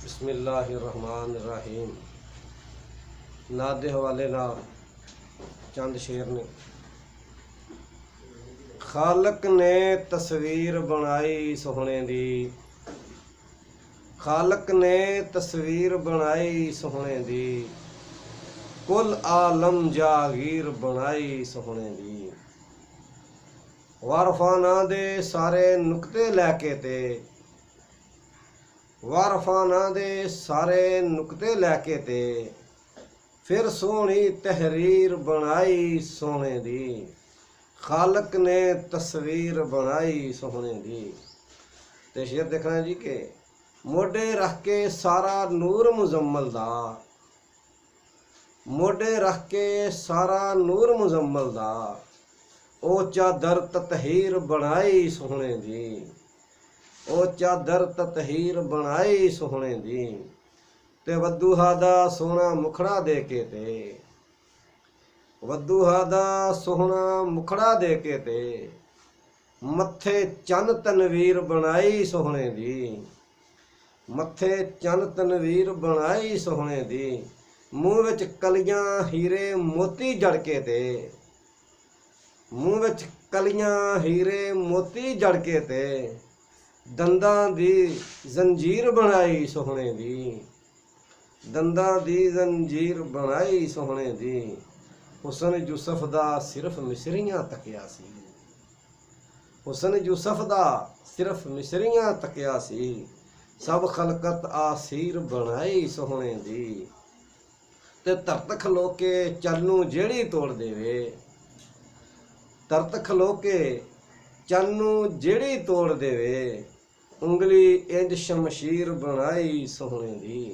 बिस्मिल्लाहिर्रहमानिर्रहीम। नात दे हवाले नाल चंद शेर ने। खालक ने तस्वीर बनाई सोहने दी, खालक ने तस्वीर बनाई सोहने दी, कुल आलम जागीर बनाई सोहने दी। वारफाना दे सारे नुकते लैके ते, वारफाना दे सारे नुकते लैके ते, फिर सोहनी तहरीर बनाई सोहने दी। खालक ने तस्वीर बनाई सोहने दी। ते शेर देखना जी के मोढे रख के सारा नूर मुजम्मल दा, मोढे रख के सारा नूर मुजम्मल दा, ओ चादर ततहीर बनाई सोहने दी, ओ चादर ततहीर बनाई सोहने दी। ते वदूहा दा सोहना मुखड़ा दे के ते, वदूहा दा सोहना मुखड़ा दे के ते, मत्थे चन तनवीर बनाई सोहने दी, मत्थे चन तनवीर बनाई सोहने दी। मूँह विच कलियां हीरे मोती जड़ के ते, मूँह विच कलियां हीरे मोती जड़ के ते, दंदां दी जंजीर बनाई सोहने दी, दंदां दी जंजीर बनाई सोहने दी। हुसन यूसुफ दा सिर्फ मिसरियां तकिया सी, हुसन यूसुफ दा सिर्फ मिसरियां तकिया सी, सब खलकत आसीर बनाई सोहने दी। ते धरत खलो के चन्नू जेड़ी तोड़ देवे, धरत खलो के चन्नू जेड़ी तोड़ देवे, उंगली इंज शमशीर बनाई सोहने दी,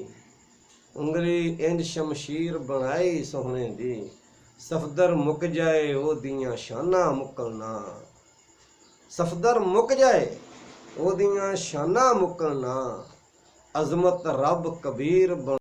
उंगली इंज शमशीर बनाई सोहने दी। सफदर मुक जाए ओदियां शाना मुकलना, सफदर मुक जाए ओदियां शाना मुकलना, अजमत रब कबीर